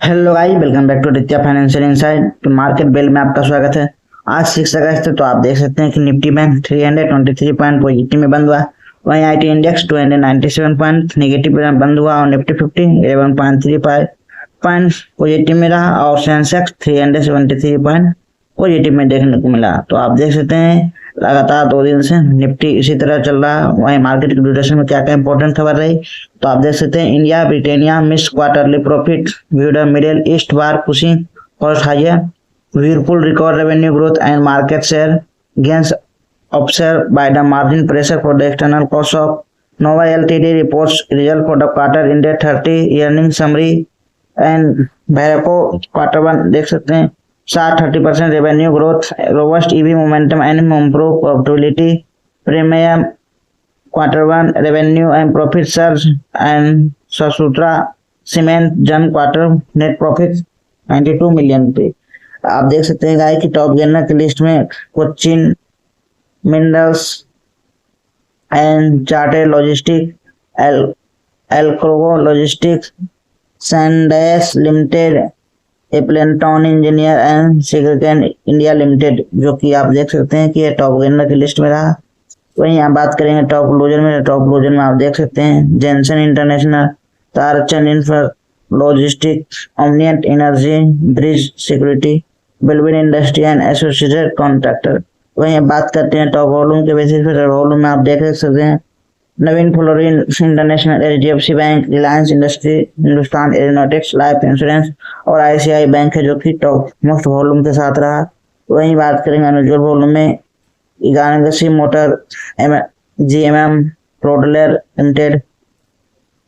Hello guys, welcome back to Aditya financial inside. तो market bell में आपका स्वागत है। आज 6 अगस्त है, तो आप देख सकते हैं कि निफ्टी बैंक 323 पॉइंट पॉजिटिव में बंद हुआ। वहीं आईटी इंडेक्स 297 पॉइंट नेगेटिव में बंद हुआ और निफ्टी 50 11.35 पॉइंट पॉजिटिव में रहा और सेंसेक्स 373 पॉइंट पॉजिटिव में देखने को मिला। तो आप देख सकते हैं लगातार 2 दिन से निफ्टी इसी तरह चल रहा है। वहीं मार्केट की ड्यूरेशन में क्या क्या इंपॉर्टेंट खबर रही, तो आप देख सकते हैं India Britannia miss quarterly profit viewed a Middle East war pushing cost higher. Whirlpool record revenue growth and market share gains offset by the margin pressure for the external costs of Nova Ltd reports result for the quarter ended 30 earnings summary and Barco quarter 1 देख सकते हैं 30% revenue growth, robust EV momentum and improved profitability. Premium quarter 1 revenue and profit surge and Sasutra cement जन quarter net profit 92 million पे। आप देख सकते हैं गाय की टॉप गेनर की लिस्ट में Cochin minerals and chartered logistic, एल्क्रोगो लॉजिस्टिक्स, सैंडएस लिमिटेड, एप्लेंटॉन इंजीनियर एंड सिग्रिकन इंडिया लिमिटेड, जो कि आप देख सकते हैं कि ये टॉप गेनर की लिस्ट में रहा। वहीं आप बात करेंगे टॉप लूजर में, टॉप लूजर में आप देख सकते हैं जेंसन इंटरनेशनल, तारचंद इंफ्रा लॉजिस्टिक्स, ओमनियंट एनर्जी, ब्रिज सिक्योरिटी, बिल्विन इंडस्ट्री एंड एसोसिएटेड कॉन्ट्रैक्टर। वहीं बात करते हैं टॉप वॉल्यूम के बेसिस पर। वॉल्यूम में आप देख सकते हैं Navin fluorine international, HDFC bank, reliance industry, Hindustan aeronautics, life insurance और आईसीआई बैंक है जो कि टॉप मोस्ट वॉल्यूम के साथ रहा। वहीं बात करेंगे अनयूजुअल वॉल्यूम में इगानगसी मोटर, जीएमएम प्रोडलर लिमिटेड,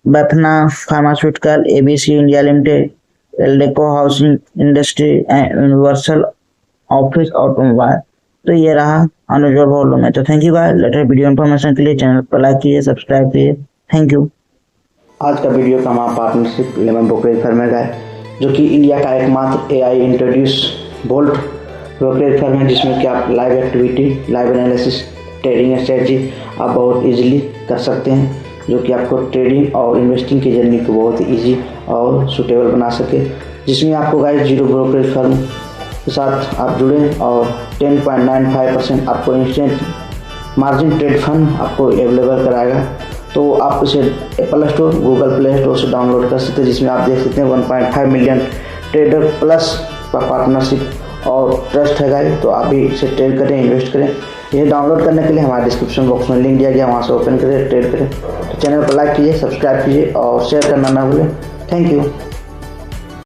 बथना pharmaceutical, ABC India limited, Eldeco housing industry and universal office automobile. तो ये रहा अनयूजुअल वॉल्यूम में। तो thank you guys. Latest video information के लिए चैनल को लाइक कीजिए, सब्सक्राइब कीजिए। Thank you. आज का वीडियो का हमारा पार्टनरशिप लेमन ब्रोकरेज फर्म है जो कि इंडिया का एकमात्र AI introduce bolt brokerage firm है, जिसमें कि आप live activity, live analysis, trading strategy आप बहुत इजीली कर सकते हैं, जो कि आपको ट्रेडिंग और इन्वेस्टिंग की जर्नी को बहुत ईजी और सूटेबल बना सके। जिसमें आपको गाइस जीरो ब्रोकरेज फर्म के साथ आप जुड़े और 10.95% आपको इंस्टेंट मार्जिन ट्रेड फंड आपको अवेलेबल कराएगा। तो आप इसे Apple store, Google play store से डाउनलोड कर सकते हैं, जिसमें आप देख सकते हैं 1.5 मिलियन ट्रेडर प्लस का पार्टनरशिप और ट्रस्ट है गाइस। तो आप भी इसे ट्रेड करें, इन्वेस्ट करें। ये डाउनलोड करने के लिए हमारे डिस्क्रिप्शन बॉक्स में लिंक दिया गया, वहाँ से ओपन करें, ट्रेड करें। तो चैनल को लाइक कीजिए, सब्सक्राइब कीजिए और शेयर करना ना भूलें। Thank you.